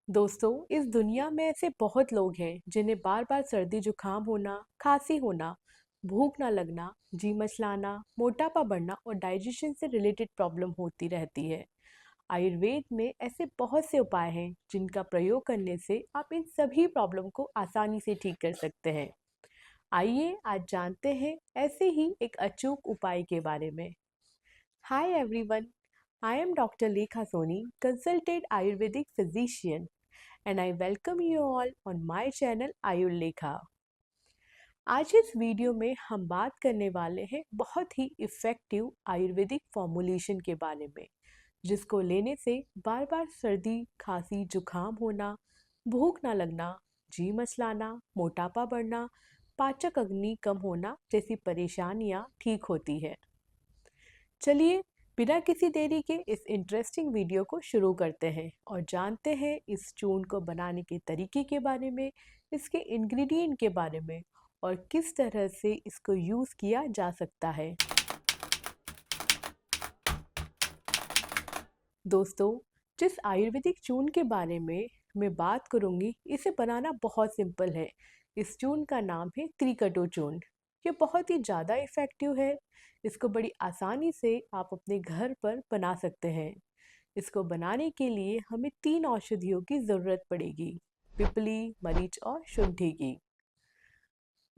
दोस्तों, इस दुनिया में ऐसे बहुत लोग हैं जिन्हें बार बार सर्दी जुकाम होना, खांसी होना, भूख ना लगना, जी मचलाना, मोटापा बढ़ना और डाइजेशन से रिलेटेड प्रॉब्लम होती रहती है। आयुर्वेद में ऐसे बहुत से उपाय हैं जिनका प्रयोग करने से आप इन सभी प्रॉब्लम को आसानी से ठीक कर सकते हैं। आइए आज जानते हैं ऐसे ही एक अचूक उपाय के बारे में। Hi everyone, I am doctor Lekha Soni, consultant Ayurvedic physician, and I welcome you all on my channel Ayur Lekha. आज इस वीडियो में हम बात करने वाले हैं बहुत ही इफ़ेक्टिव आयुर्वेदिक फॉर्मुलेशन के बारे में, जिसको लेने से बार बार सर्दी, खांसी, जुकाम होना, भूख ना लगना, जी मचलाना, मोटापा बढ़ना, पाचक अग्नि कम होना जैसी परेशानियां ठीक होती है। चलिए बिना किसी देरी के इस इंटरेस्टिंग वीडियो को शुरू करते हैं और जानते हैं इस चूर्ण को बनाने के तरीके के बारे में, इसके इंग्रेडिएंट के बारे में और किस तरह से इसको यूज़ किया जा सकता है। दोस्तों, जिस आयुर्वेदिक चूर्ण के बारे में मैं बात करूंगी, इसे बनाना बहुत सिंपल है। इस चूर्ण का नाम है त्रिकटु चूर्ण। ये बहुत ही ज़्यादा इफ़ेक्टिव है। इसको बड़ी आसानी से आप अपने घर पर बना सकते हैं। इसको बनाने के लिए हमें 3 औषधियों की ज़रूरत पड़ेगी: पिपली, मरीच और शुंठी की।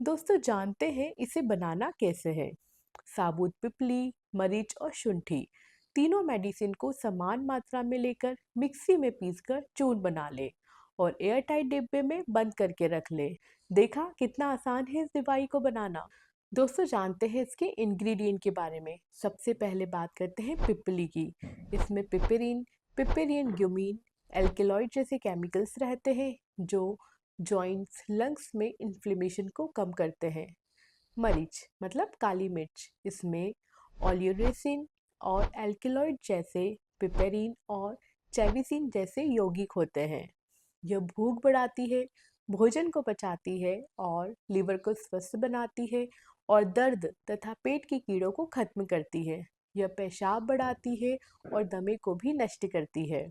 दोस्तों, जानते हैं इसे बनाना कैसे है। साबुत पिपली, मरीच और शुंठी तीनों मेडिसिन को समान मात्रा में लेकर मिक्सी में पीसकर चूर्ण बना ले और एयर टाइट डिब्बे में बंद करके रख ले। देखा कितना आसान है इस दवाई को बनाना। दोस्तों, जानते हैं इसके इंग्रेडिएंट के बारे में। सबसे पहले बात करते हैं पिपली की। इसमें पिपरीन, पिपेरिन ग्यूमिन, एल्केलॉइड जैसे केमिकल्स रहते हैं जो जॉइंट्स, लंग्स में इन्फ्लेमेशन को कम करते हैं। मरीच मतलब काली मिर्च, इसमें ओलियोरेसिन और एल्केलॉइड जैसे पिपेरिन और चेविसिन जैसे यौगिक होते हैं। यह भूख बढ़ाती है, भोजन को पचाती है और लीवर को स्वस्थ बनाती है और दर्द तथा पेट के कीड़ों को खत्म करती है। यह पेशाब बढ़ाती है और दमे को भी नष्ट करती है।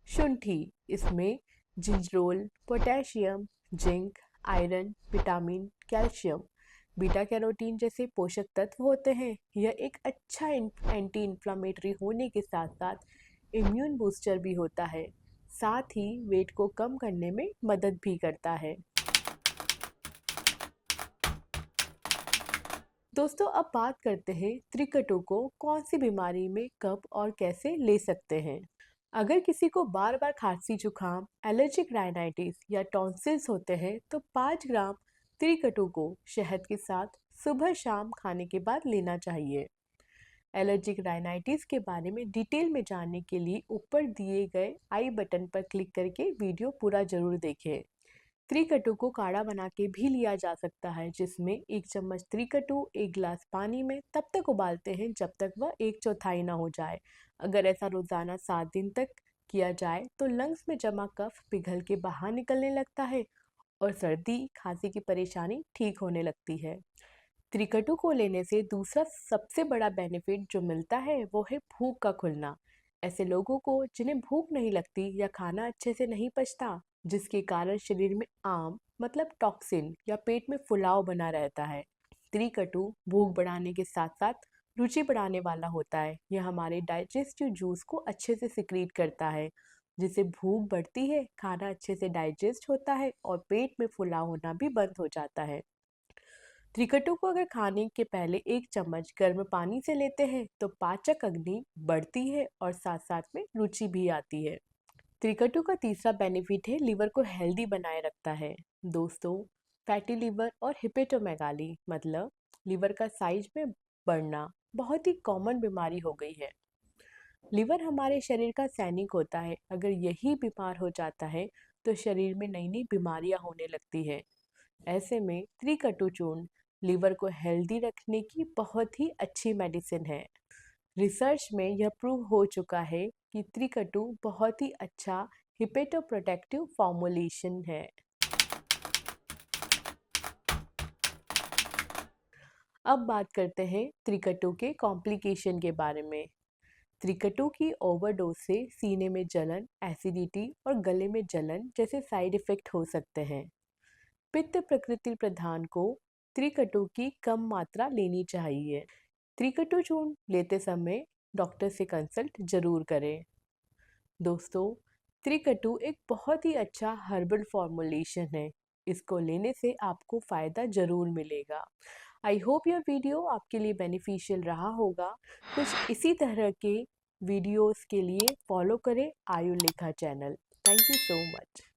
शुंठी, इसमें gingerol, potassium, zinc, iron, vitamin, calcium, beta carotene जैसे पोषक तत्व होते हैं। यह एक अच्छा एंटी इन्फ्लामेटरी होने के साथ साथ इम्यून बूस्टर भी होता है। साथ ही वेट को कम करने में मदद भी करता है। दोस्तों, अब बात करते हैं त्रिकटु को कौन सी बीमारी में कब और कैसे ले सकते हैं। अगर किसी को बार बार खांसी, जुकाम, एलर्जिक राइनाइटिस या टॉन्सिल्स होते हैं तो 5 ग्राम त्रिकटु को शहद के साथ सुबह शाम खाने के बाद लेना चाहिए। एलर्जिक राइनाइटिस के बारे में डिटेल में जानने के लिए ऊपर दिए गए आई बटन पर क्लिक करके वीडियो पूरा जरूर देखें। त्रिकटु को काढ़ा बना के भी लिया जा सकता है, जिसमें 1 चम्मच त्रिकटु 1 गिलास पानी में तब तक उबालते हैं जब तक वह 1/4 ना हो जाए। अगर ऐसा रोजाना 7 दिन तक किया जाए तो लंग्स में जमा कफ पिघल के बाहर निकलने लगता है और सर्दी खांसी की परेशानी ठीक होने लगती है। त्रिकटु को लेने से दूसरा सबसे बड़ा बेनिफिट जो मिलता है वो है भूख का खुलना। ऐसे लोगों को जिन्हें भूख नहीं लगती या खाना अच्छे से नहीं पचता, जिसके कारण शरीर में आम मतलब टॉक्सिन या पेट में फुलाव बना रहता है। त्रिकटु भूख बढ़ाने के साथ साथ रुचि बढ़ाने वाला होता है। यह हमारे डाइजेस्टिव जूस को अच्छे से सिक्रीट करता है, जिससे भूख बढ़ती है, खाना अच्छे से डाइजेस्ट होता है और पेट में फुलाव होना भी बंद हो जाता है। त्रिकटु को अगर खाने के पहले 1 चम्मच गर्म पानी से लेते हैं तो पाचक अग्नि बढ़ती है और साथ साथ में रुचि भी आती है। त्रिकटु का तीसरा बेनिफिट है लिवर को हेल्दी बनाए रखता है। दोस्तों, फैटी लिवर और हिपेटोमेगाली मतलब लिवर का साइज में बढ़ना बहुत ही कॉमन बीमारी हो गई है। लिवर हमारे शरीर का सैनिक होता है। अगर यही बीमार हो जाता है तो शरीर में नई नई बीमारियां होने लगती है। ऐसे में त्रिकटु चूर्ण लिवर को हेल्दी रखने की बहुत ही अच्छी मेडिसिन है। रिसर्च में यह प्रूव हो चुका है कि त्रिकटु बहुत ही अच्छा हिपेटोप्रोटेक्टिव फॉर्मुलेशन है। अब बात करते हैं त्रिकटु के कॉम्प्लिकेशन के बारे में। त्रिकटु की ओवरडोज से सीने में जलन, एसिडिटी और गले में जलन जैसे साइड इफ़ेक्ट हो सकते हैं। पित्त प्रकृति प्रधान को त्रिकटु की कम मात्रा लेनी चाहिए। त्रिकटु चूर्ण लेते समय डॉक्टर से कंसल्ट जरूर करें। दोस्तों, त्रिकटु एक बहुत ही अच्छा हर्बल फॉर्मुलेशन है। इसको लेने से आपको फ़ायदा ज़रूर मिलेगा। आई होप यह वीडियो आपके लिए बेनिफिशियल रहा होगा। कुछ इसी तरह के वीडियोस के लिए फॉलो करें Ayurlekha channel. Thank you so much.